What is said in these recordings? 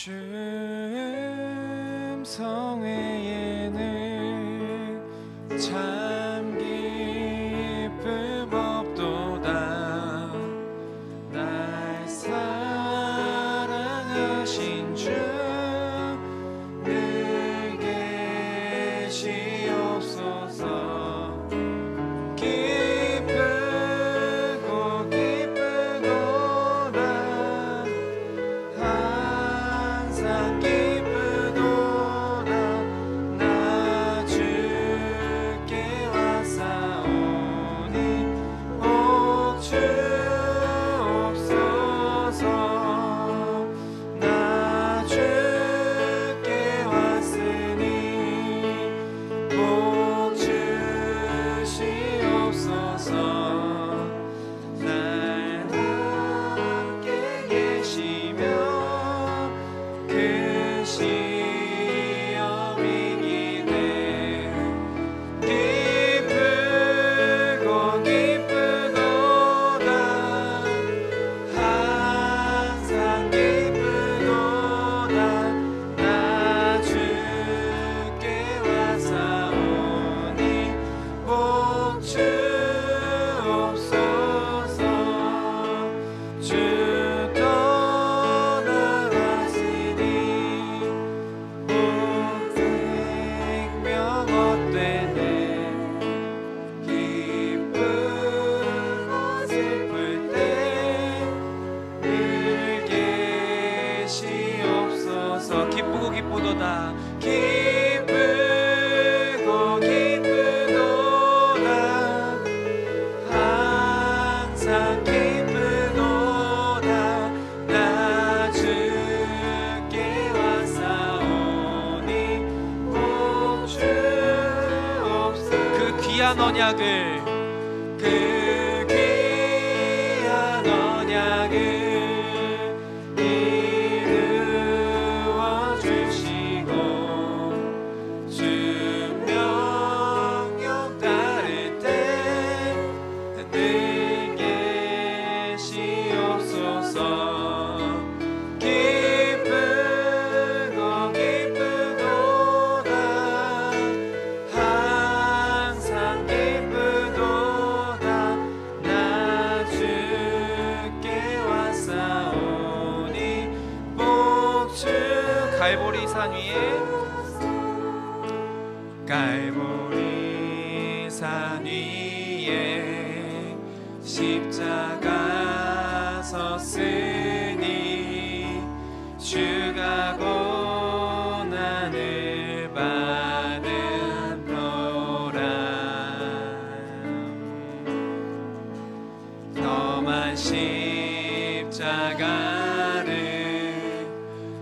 주 음성 외에는 참 기쁨 없도다. 날 사랑하신 주 늘 계시옵소서. 기쁘고 기쁘도다. 항상 기쁘도다. 나 주께 왔사오니 복 주옵소서. 나 주께 왔으니 복 주시옵소서. 날 함께 계시며 그 시험 이기네. 기쁘고 기쁘도다. 항상 기쁘도다. 나 주께 왔사오니 복 주옵소서. 주 떠나가시니 복 생명 얻되네. 기쁘고 슬플 때 늘 계시옵소서. 기쁘고 기쁘도다. 기쁘고 기쁘도다. 항상 기쁘도다. 나 주께 왔사오니 복 주옵소서. 그 귀한 언약을 이루어 주시고 주 명령 따를 때 늘 계시옵소서. 기쁘고 기쁘도다. 항상 기쁘도다. 나 주께 왔사오니 복 주. 갈보리 산 위에 갈보리 산 위에 십자가 섰으니 주가 고난을 받은 보람. 험한 십자가를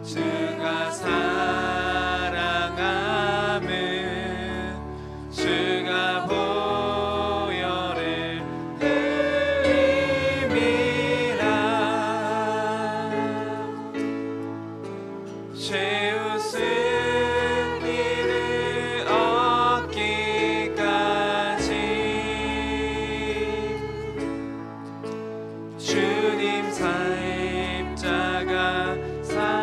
주가 사랑함을 주가 보혈을 흘림이라. 최후 승리를 얻기까지 주님 십자가 사랑하리.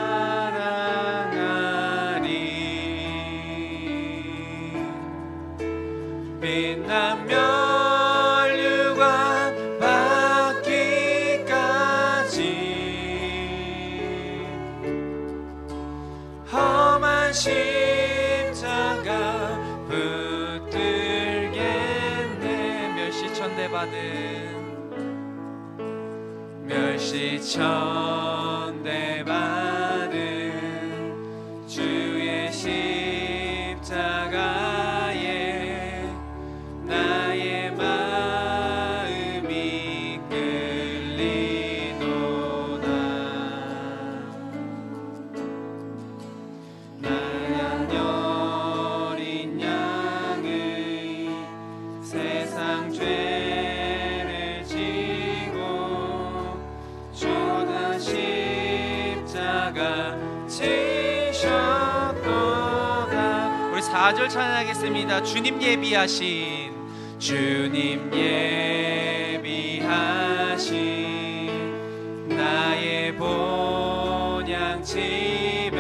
빛난 면류관 받기까지 험한 십자가 붙들겠네. 멸시천대 받은 주의 십자가에 나의 마음이 끌리도다. 나는 어린 양의 세상 죄를 지고 주가 십자가 지셨도다. 우리 4절 찬양하겠습니다. 주님 예비하신 나의 본향 집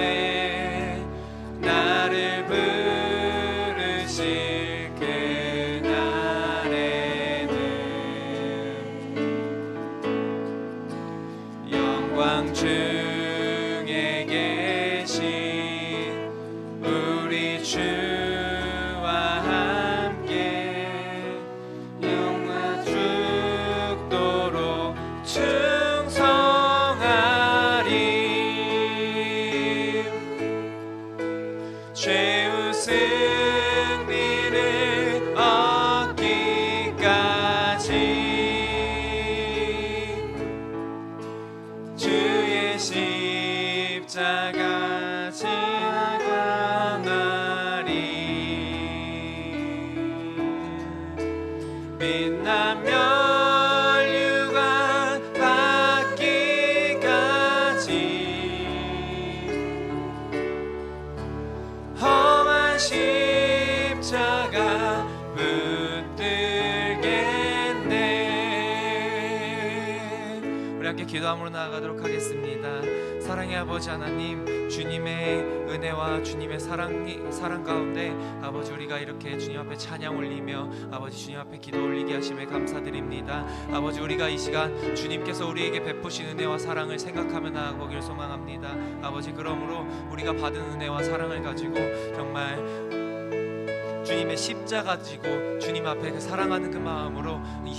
십자가 증거하리. 빛나며 십자가 붙들겠네. 우리 함께 기도함으로 나아가도록 하겠습니다. 사랑의 아버지 하나님, 주님의 은혜와 주님의 사랑 가운데 아버지 우리가 이렇게 주님 앞에 찬양 올리며 아버지 주님 앞에 기도 올리게 하심에 감사드립니다. 아버지 우리가 이 시간 주님께서 우리에게 베푸신 은혜와 사랑을 생각하며 나아가기를 소망합니다. 아버지 그러므로 우리가 받은 은혜와 사랑을 가지고 정말 주님의 십자가 지고 주님 앞에 그 사랑하는 그 마음으로 이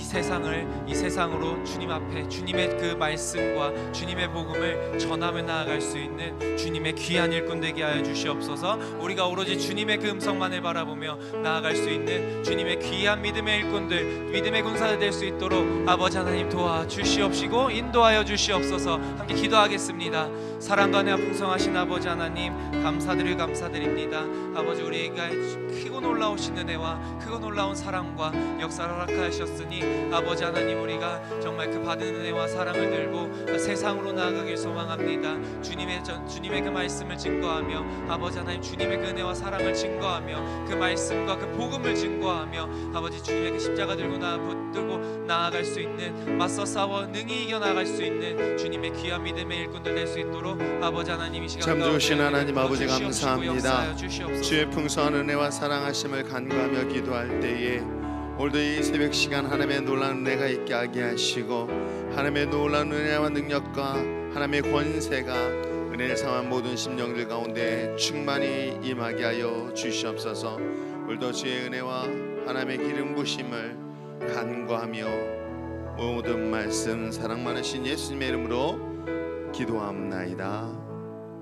세상으로 주님 앞에 주님의 그 말씀과 주님의 복음을 전하며 나아갈 수 있는 주님의 귀한 일꾼 되게 하여 주시옵소서. 우리가 오로지 주님의 그 음성만을 바라보며 나아갈 수 있는 주님의 귀한 믿음의 일꾼들, 믿음의 군사들 될 수 있도록 아버지 하나님 도와주시옵시고 인도하여 주시옵소서. 함께 기도하겠습니다. 사랑과 은혜와 풍성하신 아버지 하나님 감사드립니다. 아버지 우리가 크고 놀라우신 은혜와 크고 놀라운 사랑과 역사를 허락하셨으니 아버지 하나님 우리가 정말 그 받은 은혜와 사랑을 들고 세상으로 나아가길 소망합니다. 주님의 그 말씀을 증거하며 아버지 하나님 주님의 그 은혜와 사랑을 증거하며 그 말씀과 그 복음을 증거하며 아버지 주님의 그 십자가 들고 붙들고 나아갈 수 있는 맞서 싸워 능히 이겨 나아갈 수 있는 주님의 귀한 믿음의 일꾼들 될 수 있도록 아버지 하나님 이 시간 참 좋으신 하나님 아버지 감사합니다. 주의 풍성한 은혜와 사랑하심을 간구하며 기도할 때에 오늘도 이 새벽 시간 하나님의 놀라운 은혜가 있게 하게 하시고 하나님의 놀라운 은혜와 능력과 하나님의 권세가 은혜를 상한 모든 심령들 가운데 충만히 임하게 하여 주시옵소서. 오늘도 주의 은혜와 하나님의 기름 부심을 간구하며 모든 말씀 사랑 많으신 예수님의 이름으로 기도합나이다.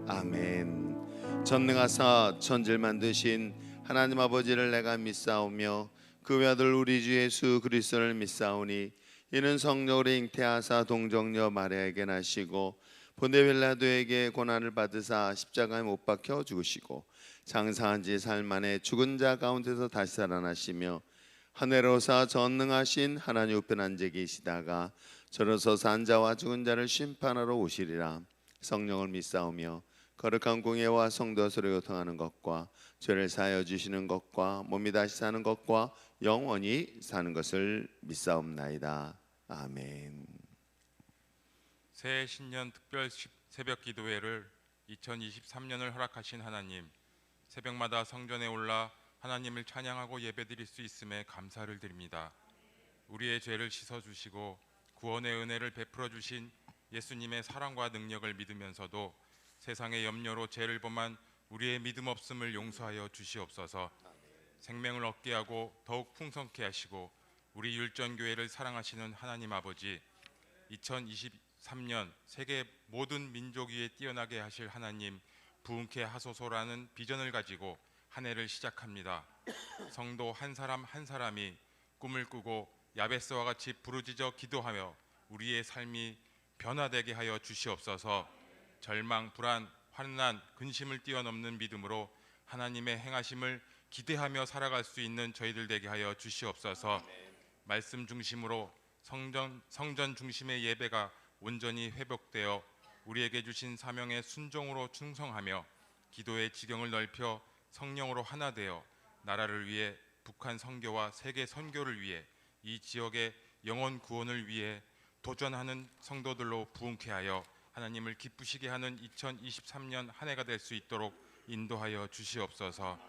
아멘. 전능하사 천지를 만드신 하나님 아버지를 내가 믿사오며 그 외아들 우리 주 예수 그리스도를 믿사오니 이는 성령으로 잉태하사 동정녀 마리아에게 나시고 본데 빌라도에게 고난을 받으사 십자가에 못 박혀 죽으시고 장사한 지 사흘 만에 죽은 자 가운데서 다시 살아나시며 하늘로사 전능하신 하나님 우편 앉아 계시다가 저로서 산 자와 죽은 자를 심판하러 오시리라. 성령을 믿사오며 거룩한 공예와 성도 서로 교통하는 것과 죄를 사하여 주시는 것과 몸이 다시 사는 것과 영원히 사는 것을 믿사옵나이다. 아멘. 새해 신년 특별 새벽 기도회를 2023년을 허락하신 하나님, 새벽마다 성전에 올라 하나님을 찬양하고 예배드릴 수 있음에 감사를 드립니다. 우리의 죄를 씻어주시고 구원의 은혜를 베풀어 주신 예수님의 사랑과 능력을 믿으면서도 세상의 염려로 죄를 범한 우리의 믿음 없음을 용서하여 주시옵소서. 생명을 얻게 하고 더욱 풍성케 하시고 우리 율전교회를 사랑하시는 하나님 아버지, 2023년 세계 모든 민족 위에 뛰어나게 하실 하나님, 부흥케 하소서라는 비전을 가지고 한 해를 시작합니다. 성도 한 사람 한 사람이 꿈을 꾸고 야베스와 같이 부르짖어 기도하며 우리의 삶이 변화되게 하여 주시옵소서. 절망, 불안, 환난, 근심을 뛰어넘는 믿음으로 하나님의 행하심을 기대하며 살아갈 수 있는 저희들 되게 하여 주시옵소서. 말씀 중심으로 성전 중심의 예배가 온전히 회복되어 우리에게 주신 사명에 순종으로 충성하며 기도의 지경을 넓혀 성령으로 하나 되어 나라를 위해, 북한 선교와 세계 선교를 위해, 이 지역의 영혼 구원을 위해 도전하는 성도들로 부흥케 하여 하나님을 기쁘시게 하는 2023년 한 해가 될 수 있도록 인도하여 주시옵소서.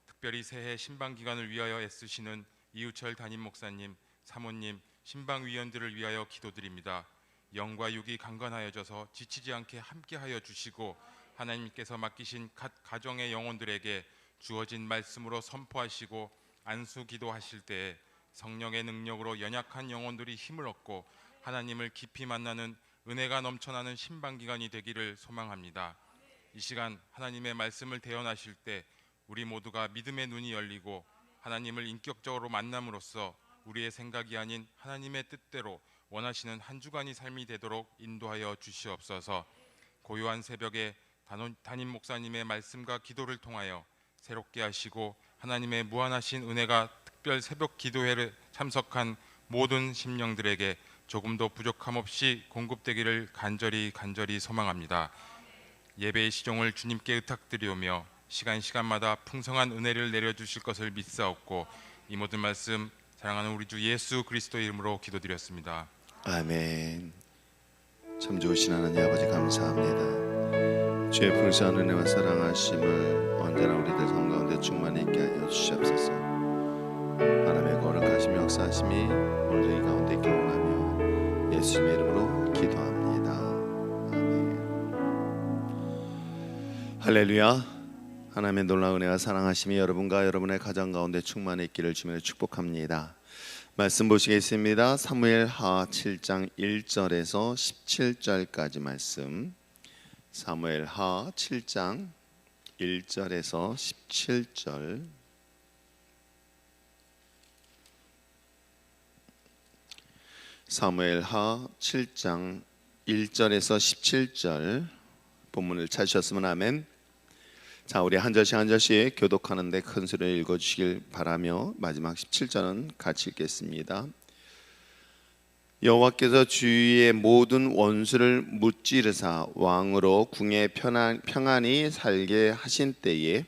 특별히 새해 신방 기간을 위하여 애쓰시는 이우철 담임 목사님, 사모님, 신방위원들을 위하여 기도드립니다. 영과 육이 강건하여져서 지치지 않게 함께하여 주시고 하나님께서 맡기신 각 가정의 영혼들에게 주어진 말씀으로 선포하시고 안수 기도하실 때에 성령의 능력으로 연약한 영혼들이 힘을 얻고 하나님을 깊이 만나는 은혜가 넘쳐나는 신방기간이 되기를 소망합니다. 이 시간 하나님의 말씀을 대언하실 때 우리 모두가 믿음의 눈이 열리고 하나님을 인격적으로 만남으로써 우리의 생각이 아닌 하나님의 뜻대로 원하시는 한 주간이 삶이 되도록 인도하여 주시옵소서. 고요한 새벽에 담임 목사님의 말씀과 기도를 통하여 새롭게 하시고 하나님의 무한하신 은혜가 특별 새벽 기도회를 참석한 모든 심령들에게 조금도 부족함 없이 공급되기를 간절히 소망합니다. 예배의 시종을 주님께 의탁드리오며 시간마다 풍성한 은혜를 내려주실 것을 믿사옵고 이 모든 말씀 사랑하는 우리 주 예수 그리스도의 이름으로 기도드렸습니다. 아멘. 참 좋으신 하나님 아버지 감사합니다. 주의 풍성한 은혜와 사랑하심을 언제나 우리들 삶 가운데 충만히 있게 하여 주시옵소서. 하나님의 거룩하심 역사하심이 오늘 저희 가운데 있기를 원하며 예수님의 이름으로 기도합니다. 아멘. 할렐루야. 하나님의 놀라운 은혜와 사랑하심이 여러분과 여러분의 가정 가운데 충만히 있기를 주님으로 축복합니다. 말씀 보시겠습니다. 사무엘하 7장 1절에서 17절까지 말씀. 사무엘하 7장 1절에서 17절. 사무엘하 7장 1절에서 17절 본문을 찾으셨으면 아멘. 자, 우리 한 절씩 교독하는데 큰 소리로 읽어주시길 바라며 마지막 17절은 같이 읽겠습니다. 여호와께서 주위의 모든 원수를 무찌르사 왕으로 궁에 평안히 살게 하신 때에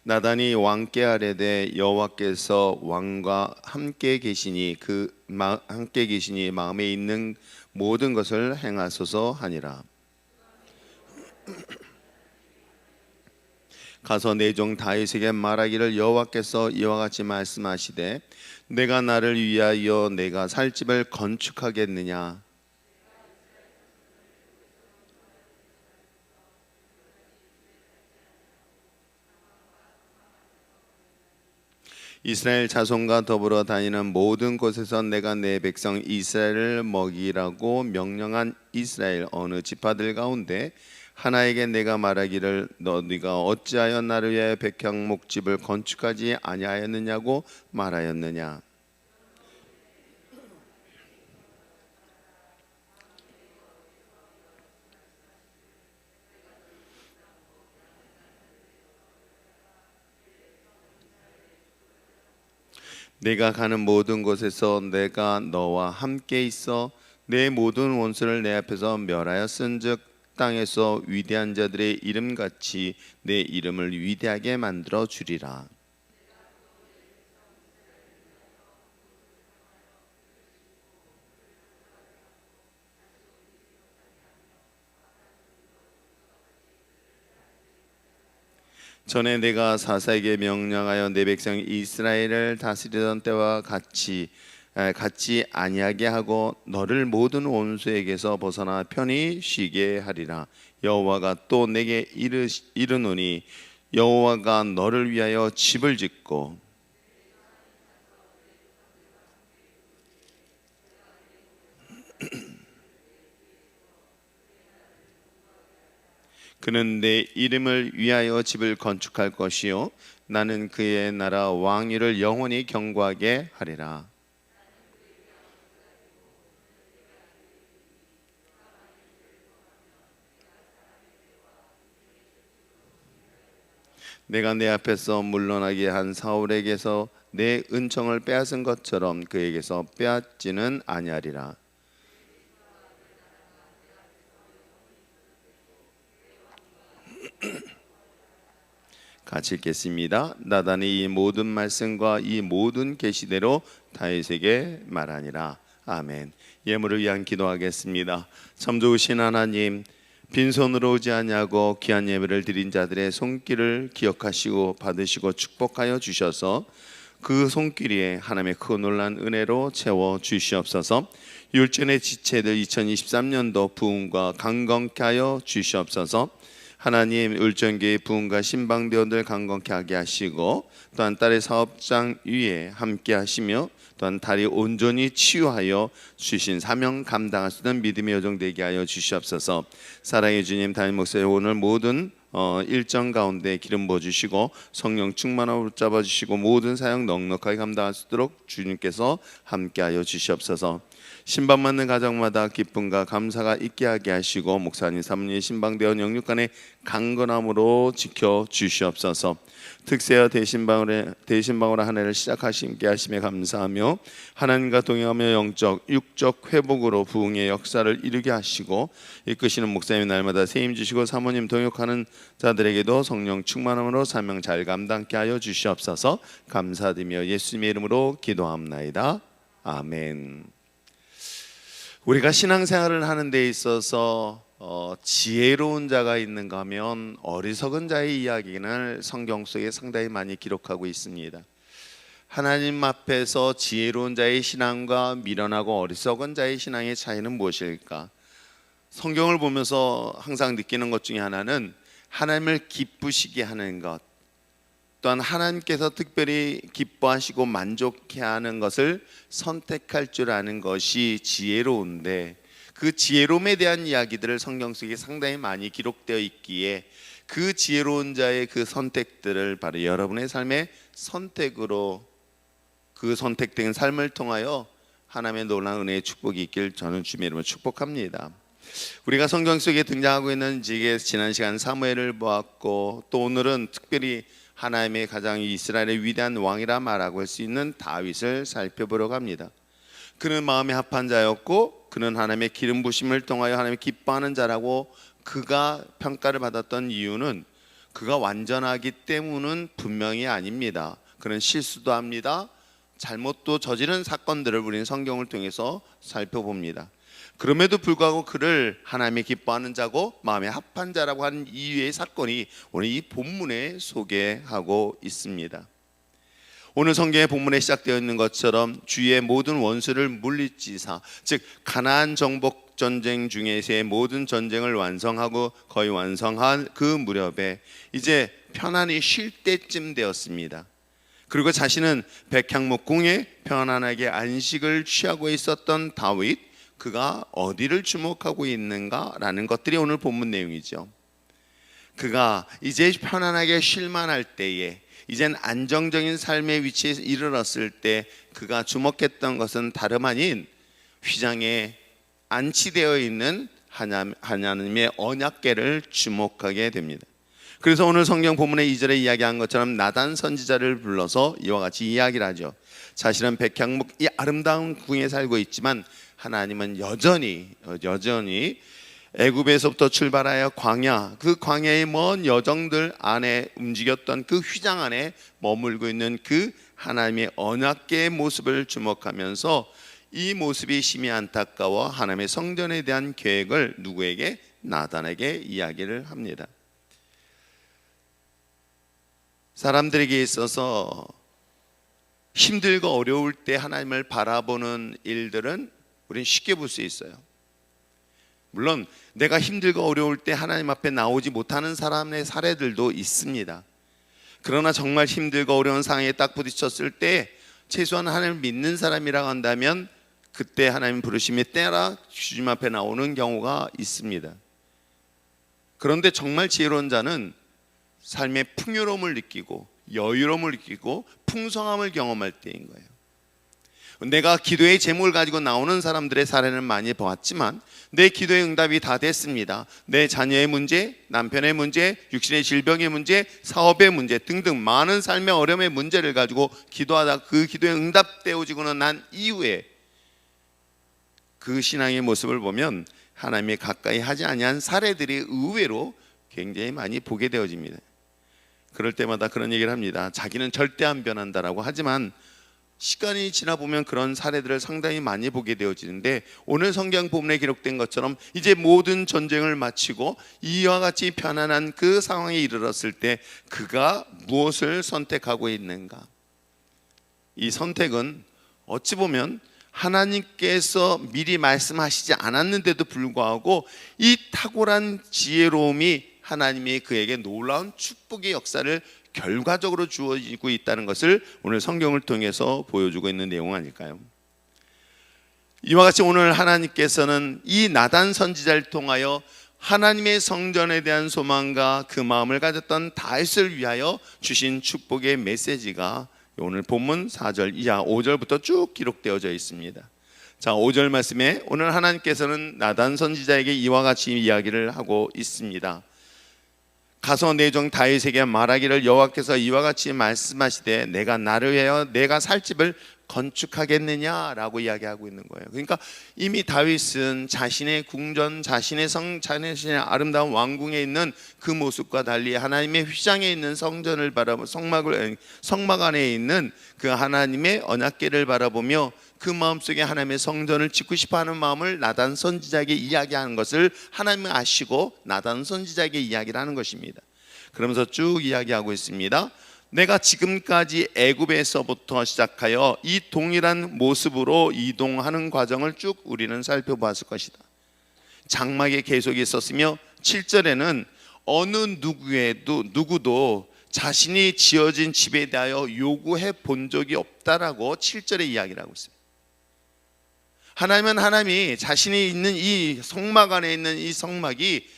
나단이 왕께 아뢰되 여호와께서 왕과 함께 계시니 함께 계시니 마음에 있는 모든 것을 행하소서 하니라. 가서 내 종 다윗에게 말하기를 여호와께서 이와 같이 말씀하시되 내가 나를 위하여 내가 살 집을 건축하겠느냐. 이스라엘 자손과 더불어 다니는 모든 곳에서 내가 내 백성 이스라엘을 먹이라고 명령한 이스라엘 어느 지파들 가운데 하나에게 내가 말하기를 네가 어찌하여 나를 위하여 백향 목집을 건축하지 아니하였느냐고 말하였느냐. 내가 가는 모든 곳에서 내가 너와 함께 있어 내 모든 원수를 내 앞에서 멸하였은즉 땅에서 위대한 자들의 이름같이 내 이름을 위대하게 만들어 주리라. 전에 내가 사사에게 명령하여 내 백성 이스라엘을 다스리던 때와 같이 아니하게 하고 너를 모든 원수에게서 벗어나 편히 쉬게 하리라. 여호와가 또 내게 이르노니 여호와가 너를 위하여 집을 짓고 그는 내 이름을 위하여 집을 건축할 것이요 나는 그의 나라 왕위를 영원히 경고하게 하리라. 내가 내 앞에서 물러나게 한 사울에게서 내 은총을 빼앗은 것처럼 그에게서 빼앗지는 아니하리라. 같이 읽겠습니다. 나단이 이 모든 말씀과 이 모든 계시대로 다윗에게 말하니라. 아멘. 예물을 위한 기도하겠습니다. 참 좋으신 하나님, 빈손으로 오지 아니하고 귀한 예배를 드린 자들의 손길을 기억하시고 받으시고 축복하여 주셔서 그 손길에 하나님의 크고 놀란 은혜로 채워 주시옵소서. 율전의 지체들 2023년도 부흥과 강건케 하여 주시옵소서. 하나님, 울전교회 부흥과 신방대원들 강건케 하게 하시고 또한 딸의 사업장 위에 함께 하시며 또한 다리 온전히 치유하여 주신 사명 감당할 수 있는 믿음의 여정 되게 하여 주시옵소서. 사랑의 주님, 담임 목사의 오늘 모든 일정 가운데 기름 부어주시고 성령 충만함으로 붙잡아주시고 모든 사역 넉넉하게 감당할 수 있도록 주님께서 함께하여 주시옵소서. 신방 맞는 가정마다 기쁨과 감사가 있게 하게 하시고 목사님 사모님의 신방되어 영육간의 강건함으로 지켜 주시옵소서. 특세와 대신방으로 한 해를 시작하심께 하심에 감사하며 하나님과 동행하며 영적 육적 회복으로 부흥의 역사를 이루게 하시고 이끄시는 목사님 날마다 세임 주시고 사모님 동역하는 자들에게도 성령 충만함으로 사명 잘 감당케 하여 주시옵소서. 감사드리며 예수님의 이름으로 기도합나이다. 아멘. 우리가 신앙생활을 하는 데 있어서 지혜로운 자가 있는가 하면 어리석은 자의 이야기를 성경 속에 상당히 많이 기록하고 있습니다. 하나님 앞에서 지혜로운 자의 신앙과 미련하고 어리석은 자의 신앙의 차이는 무엇일까? 성경을 보면서 항상 느끼는 것 중에 하나는 하나님을 기쁘시게 하는 것, 또한 하나님께서 특별히 기뻐하시고 만족해 하는 것을 선택할 줄 아는 것이 지혜로운데, 그 지혜로움에 대한 이야기들을 성경 속에 상당히 많이 기록되어 있기에 그 지혜로운 자의 그 선택들을 바로 여러분의 삶의 선택으로, 그 선택된 삶을 통하여 하나님의 놀라운 은혜의 축복이 있길 저는 주님의 이름으로 축복합니다. 우리가 성경 속에 등장하고 있는 지난 시간 사무엘을 보았고, 또 오늘은 특별히 하나님의 가장 이스라엘의 위대한 왕이라 말하고 할 수 있는 다윗을 살펴보려고 합니다. 그는 마음에 합한 자였고 그는 하나님의 기름 부심을 통하여 하나님의 기뻐하는 자라고 그가 평가를 받았던 이유는 그가 완전하기 때문은 분명히 아닙니다. 그는 실수도 합니다. 잘못도 저지른 사건들을 우리는 성경을 통해서 살펴봅니다. 그럼에도 불구하고 그를 하나님의 기뻐하는 자고 마음에 합한 자라고 하는 이유의 사건이 오늘 이 본문에 소개하고 있습니다. 오늘 성경의 본문에 시작되어 있는 것처럼 주의 모든 원수를 물리치사, 즉 가나안 정복 전쟁 중에서의 모든 전쟁을 완성하고 거의 완성한 그 무렵에 이제 편안히 쉴 때쯤 되었습니다. 그리고 자신은 백향목궁에 편안하게 안식을 취하고 있었던 다윗, 그가 어디를 주목하고 있는가라는 것들이 오늘 본문 내용이죠. 그가 이제 편안하게 쉴만할 때에, 이젠 안정적인 삶의 위치에 이르렀을 때 그가 주목했던 것은 다름 아닌 휘장에 안치되어 있는 하나님의 언약궤를 주목하게 됩니다. 그래서 오늘 성경 본문의 2절에 이야기한 것처럼 나단 선지자를 불러서 이와 같이 이야기를 하죠. 자신은 백향목 이 아름다운 궁에 살고 있지만 하나님은 여전히 애굽에서부터 출발하여 광야, 그 광야의 먼 여정들 안에 움직였던 그 휘장 안에 머물고 있는 그 하나님의 언약궤의 모습을 주목하면서 이 모습이 심히 안타까워 하나님의 성전에 대한 계획을 누구에게? 나단에게 이야기를 합니다. 사람들에게 있어서 힘들고 어려울 때 하나님을 바라보는 일들은 우리는 쉽게 볼 수 있어요. 물론 내가 힘들고 어려울 때 하나님 앞에 나오지 못하는 사람의 사례들도 있습니다. 그러나 정말 힘들고 어려운 상황에 딱 부딪혔을 때 최소한 하나님을 믿는 사람이라고 한다면 그때 하나님 부르심에 따라 주님 앞에 나오는 경우가 있습니다. 그런데 정말 지혜로운 자는 삶의 풍요로움을 느끼고 여유로움을 느끼고 풍성함을 경험할 때인 거예요. 내가 기도의 제목을 가지고 나오는 사람들의 사례는 많이 보았지만 내 기도의 응답이 다 됐습니다. 내 자녀의 문제, 남편의 문제, 육신의 질병의 문제, 사업의 문제 등등 많은 삶의 어려움의 문제를 가지고 기도하다 그 기도의 응답되어지고는 난 이후에 그 신앙의 모습을 보면 하나님이 가까이 하지 아니한 사례들이 의외로 굉장히 많이 보게 되어집니다. 그럴 때마다 그런 얘기를 합니다. 자기는 절대 안 변한다라고 하지만 시간이 지나 보면 그런 사례들을 상당히 많이 보게 되어지는데, 오늘 성경 본문에 기록된 것처럼 이제 모든 전쟁을 마치고 이와 같이 편안한 그 상황에 이르렀을 때 그가 무엇을 선택하고 있는가? 이 선택은 어찌 보면 하나님께서 미리 말씀하시지 않았는데도 불구하고 이 탁월한 지혜로움이 하나님이 그에게 놀라운 축복의 역사를 결과적으로 주어지고 있다는 것을 오늘 성경을 통해서 보여주고 있는 내용 아닐까요? 이와 같이 오늘 하나님께서는 이 나단 선지자를 통하여 하나님의 성전에 대한 소망과 그 마음을 가졌던 다윗을 위하여 주신 축복의 메시지가 오늘 본문 4절 이하 5절부터 쭉 기록되어져 있습니다. 자, 5절 말씀에 오늘 하나님께서는 나단 선지자에게 이와 같이 이야기를 하고 있습니다. 가서 내 종 다윗에게 말하기를 여호와께서 이와 같이 말씀하시되 내가 나를 위하여 내가 살 집을 건축하겠느냐라고 이야기하고 있는 거예요. 그러니까 이미 다윗은 자신의 궁전, 자신의 자신의 아름다운 왕궁에 있는 그 모습과 달리 하나님의 휘장에 있는 성전을 바라보 성막 안에 있는 그 하나님의 언약궤를 바라보며 그 마음속에 하나님의 성전을 짓고 싶어하는 마음을 나단 선지자에게 이야기하는 것을 하나님은 아시고 나단 선지자에게 이야기를 하는 것입니다. 그러면서 쭉 이야기하고 있습니다. 내가 지금까지 애굽에서부터 시작하여 이 동일한 모습으로 이동하는 과정을 쭉 우리는 살펴보았을 것이다. 장막에 계속 있었으며 7절에는 어느 누구도 자신이 지어진 집에 대하여 요구해 본 적이 없다라고 7절에 이야기를 하고 있습니다. 하나님은 하나님이 자신이 있는 이 성막 안에 있는 이 성막이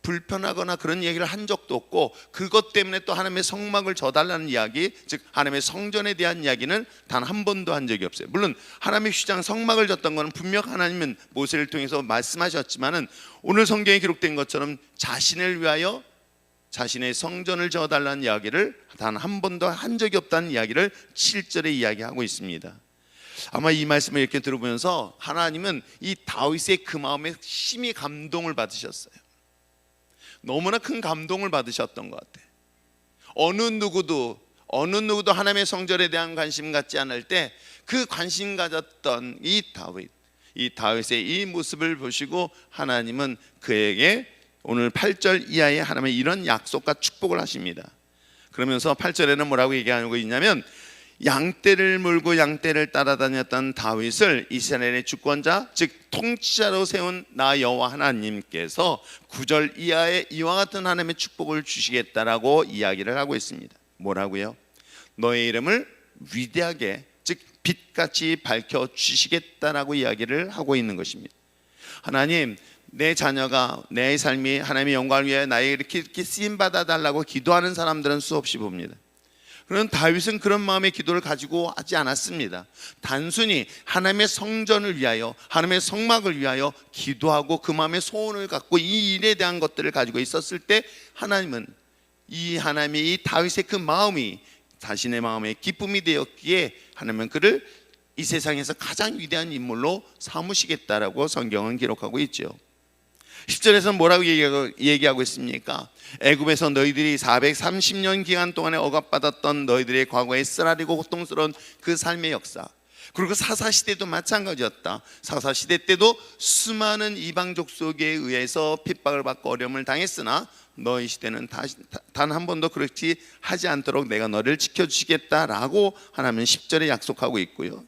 불편하거나 그런 얘기를 한 적도 없고, 그것 때문에 또 하나님의 성막을 져달라는 이야기, 즉 하나님의 성전에 대한 이야기는 단 한 번도 한 적이 없어요. 물론 하나님의 휘장 성막을 졌던 것은 분명 하나님은 모세를 통해서 말씀하셨지만은 오늘 성경에 기록된 것처럼 자신을 위하여 자신의 성전을 져달라는 이야기를 단 한 번도 한 적이 없다는 이야기를 7절에 이야기하고 있습니다. 아마 이 말씀을 이렇게 들어보면서 하나님은 이 다윗의 그 마음에 심히 감동을 받으셨어요. 너무나 큰 감동을 받으셨던 것 같아요. 어느 누구도 하나님의 성전에 대한 관심 갖지 않을 때 그 관심 가졌던 이 다윗의 이 모습을 보시고 하나님은 그에게 오늘 8절 이하에 하나님의 이런 약속과 축복을 하십니다. 그러면서 8절에는 뭐라고 얘기하고 있냐면, 양떼를 물고 양떼를 따라다녔던 다윗을 이스라엘의 주권자, 즉 통치자로 세운 나 여호와 하나님께서 9절 이하에 이와 같은 하나님의 축복을 주시겠다라고 이야기를 하고 있습니다. 뭐라고요? 너의 이름을 위대하게, 즉 빛같이 밝혀 주시겠다라고 이야기를 하고 있는 것입니다. 하나님, 내 자녀가, 내 삶이 하나님의 영광을 위해 나에게 이렇게 쓰임받아 달라고 기도하는 사람들은 수없이 봅니다. 그런 다윗은 그런 마음의 기도를 가지고 하지 않았습니다. 단순히 하나님의 성전을 위하여, 하나님의 성막을 위하여 기도하고 그 마음의 소원을 갖고 이 일에 대한 것들을 가지고 있었을 때 하나님은 하나님의 이 다윗의 그 마음이 자신의 마음의 기쁨이 되었기에 하나님은 그를 이 세상에서 가장 위대한 인물로 삼으시겠다라고 성경은 기록하고 있죠. 10절에서는 뭐라고 얘기하고 있습니까? 애굽에서 너희들이 430년 기간 동안에 억압받았던 너희들의 과거의 쓰라리고 고통스러운 그 삶의 역사, 그리고 사사시대도 마찬가지였다. 사사시대 때도 수많은 이방 족속에 의해서 핍박을 받고 어려움을 당했으나 너희 시대는 단 한 번도 그렇지 하지 않도록 내가 너를 지켜주시겠다라고 하나님은 10절에 약속하고 있고요.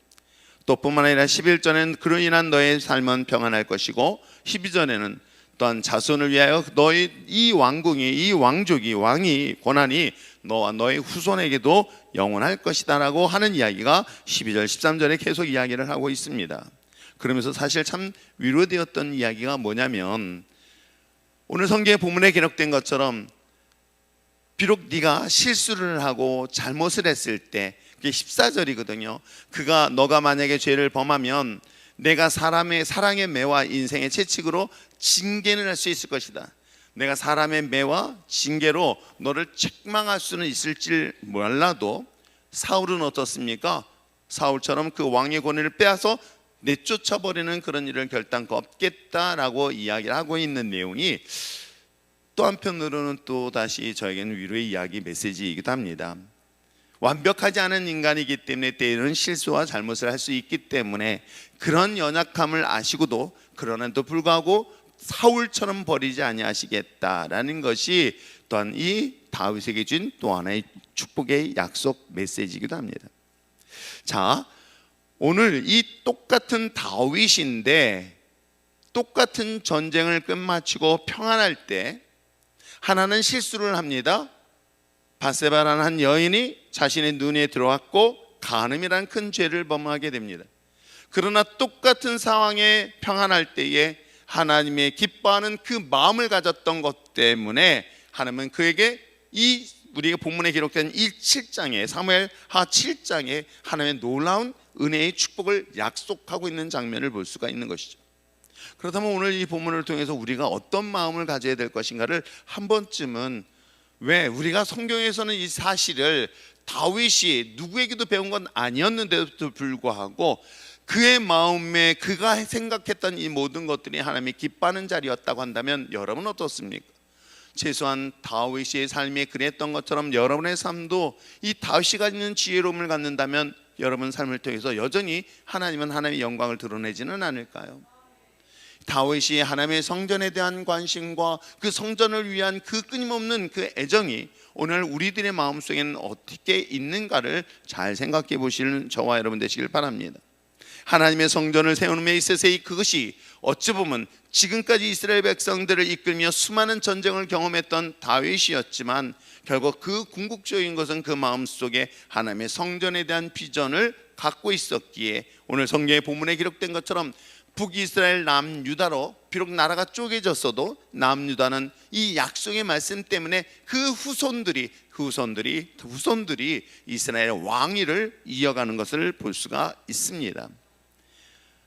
또 뿐만 아니라 11절에는 그로 인한 너의 삶은 평안할 것이고, 12절에는 또한 자손을 위하여 너희 이 왕궁이, 이 왕족이, 왕이, 권한이 너와 너의 후손에게도 영원할 것이다라고 하는 이야기가 12절, 13절에 계속 이야기를 하고 있습니다. 그러면서 사실 참 위로되었던 이야기가 뭐냐면, 오늘 성경의 본문에 기록된 것처럼 비록 네가 실수를 하고 잘못을 했을 때, 그게 14절이거든요. 너가 만약에 죄를 범하면 내가 사람의 사랑의 매와 인생의 채찍으로 징계는 할 수 있을 것이다. 내가 사람의 매와 징계로 너를 책망할 수는 있을지 몰라도 사울은 어떻습니까? 사울처럼 그 왕의 권위를 빼앗아 내쫓아버리는 그런 일을 결단코 없겠다라고 이야기를 하고 있는 내용이 또 한편으로는 또 다시 저에게는 위로의 이야기, 메시지이기도 합니다. 완벽하지 않은 인간이기 때문에 때로는 실수와 잘못을 할 수 있기 때문에 그런 연약함을 아시고도 그러나도 불구하고 사울처럼 버리지 아니하시겠다라는 것이 또한 이 다윗에게 준 또 하나의 축복의 약속 메시지이기도 합니다. 자, 오늘 이 똑같은 다윗인데 똑같은 전쟁을 끝마치고 평안할 때 하나는 실수를 합니다. 바세바라는 한 여인이 자신의 눈에 들어왔고 간음이라는 큰 죄를 범하게 됩니다. 그러나 똑같은 상황에 평안할 때에 하나님의 기뻐하는 그 마음을 가졌던 것 때문에 하나님은 그에게 이 우리가 본문에 기록된 7장에 사무엘하 7장에 하나님의 놀라운 은혜의 축복을 약속하고 있는 장면을 볼 수가 있는 것이죠. 그렇다면 오늘 이 본문을 통해서 우리가 어떤 마음을 가져야 될 것인가를 한 번쯤은, 왜 우리가 성경에서는 이 사실을 다윗이 누구에게도 배운 건 아니었는데도 불구하고 그의 마음에 그가 생각했던 이 모든 것들이 하나님이 기뻐하는 자리였다고 한다면 여러분 어떻습니까? 최소한 다윗의 삶이 그랬던 것처럼 여러분의 삶도 이 다윗이 가지는 지혜로움을 갖는다면 여러분 삶을 통해서 여전히 하나님은 하나님의 영광을 드러내지는 않을까요? 다윗이 하나님의 성전에 대한 관심과 그 성전을 위한 그 끊임없는 그 애정이 오늘 우리들의 마음속에는 어떻게 있는가를 잘 생각해 보시는 저와 여러분 되시길 바랍니다. 하나님의 성전을 세우는 데 있어서 그것이 어찌 보면 지금까지 이스라엘 백성들을 이끌며 수많은 전쟁을 경험했던 다윗이었지만 결국 그 궁극적인 것은 그 마음속에 하나님의 성전에 대한 비전을 갖고 있었기에 오늘 성경의 본문에 기록된 것처럼 북이스라엘 남유다로 비록 나라가 쪼개졌어도 남유다는 이 약속의 말씀 때문에 그 후손들이 이스라엘의 왕위를 이어가는 것을 볼 수가 있습니다.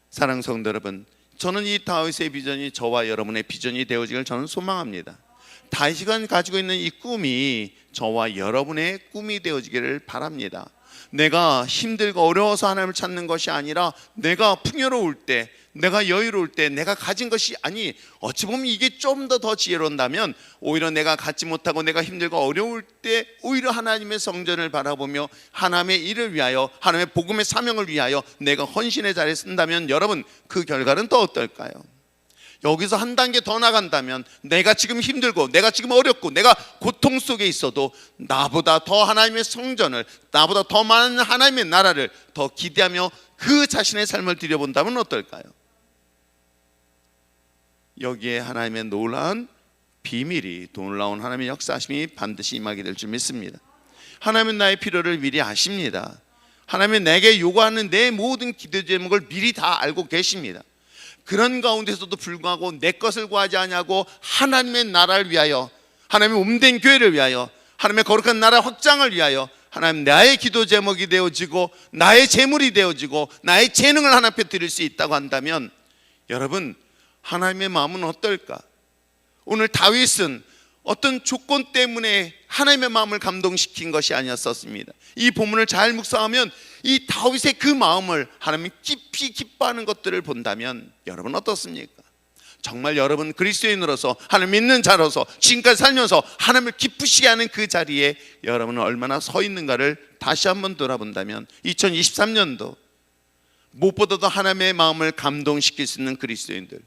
사랑하는 성도 여러분, 저는 이 다윗의 비전이 저와 여러분의 비전이 되어지길 저는 소망합니다. 다윗이 가지고 있는 이 꿈이 저와 여러분의 꿈이 되어지기를 바랍니다. 내가 힘들고 어려워서 하나님을 찾는 것이 아니라 내가 풍요로울 때, 내가 여유로울 때 내가 가진 것이 아니, 어찌 보면 이게 좀 더 지혜로운다면 오히려 내가 갖지 못하고 내가 힘들고 어려울 때 오히려 하나님의 성전을 바라보며 하나님의 일을 위하여, 하나님의 복음의 사명을 위하여 내가 헌신의 자리에 쓴다면 여러분 그 결과는 또 어떨까요? 여기서 한 단계 더 나간다면 내가 지금 힘들고 내가 지금 어렵고 내가 고통 속에 있어도 나보다 더 하나님의 성전을, 나보다 더 많은 하나님의 나라를 더 기대하며 그 자신의 삶을 들여본다면 어떨까요? 여기에 하나님의 놀라운 비밀이, 놀라운 하나님의 역사하심이 반드시 임하게 될 줄 믿습니다. 하나님은 나의 필요를 미리 아십니다. 하나님은 내게 요구하는 내 모든 기도 제목을 미리 다 알고 계십니다. 그런 가운데서도 불구하고 내 것을 구하지 아니하고 하나님의 나라를 위하여, 하나님의 몸된 교회를 위하여, 하나님의 거룩한 나라 확장을 위하여 하나님 나의 기도 제목이 되어지고 나의 재물이 되어지고 나의 재능을 하나님 앞에 드릴 수 있다고 한다면 여러분 하나님의 마음은 어떨까? 오늘 다윗은 어떤 조건 때문에 하나님의 마음을 감동시킨 것이 아니었었습니다. 이 본문을 잘 묵상하면 이 다윗의 그 마음을 하나님이 깊이 기뻐하는 것들을 본다면 여러분 어떻습니까? 정말 여러분 그리스도인으로서 하나님 믿는 자로서 지금까지 살면서 하나님을 기쁘시게 하는 그 자리에 여러분은 얼마나 서 있는가를 다시 한번 돌아본다면 2023년도 무엇보다도 하나님의 마음을 감동시킬 수 있는 그리스도인들,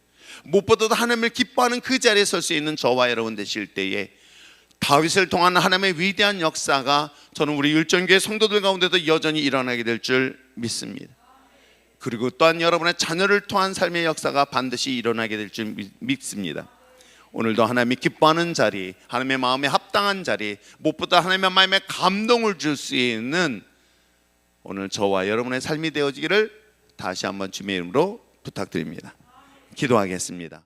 무엇보다도 하나님을 기뻐하는 그 자리에 설 수 있는 저와 여러분 되실 때에 다윗을 통한 하나님의 위대한 역사가 저는 우리 율정교회 성도들 가운데도 여전히 일어나게 될 줄 믿습니다. 그리고 또한 여러분의 자녀를 통한 삶의 역사가 반드시 일어나게 될 줄 믿습니다. 오늘도 하나님이 기뻐하는 자리, 하나님의 마음에 합당한 자리, 무엇보다 하나님의 마음에 감동을 줄 수 있는 오늘 저와 여러분의 삶이 되어지기를 다시 한번 주님의 이름으로 부탁드립니다. 기도하겠습니다.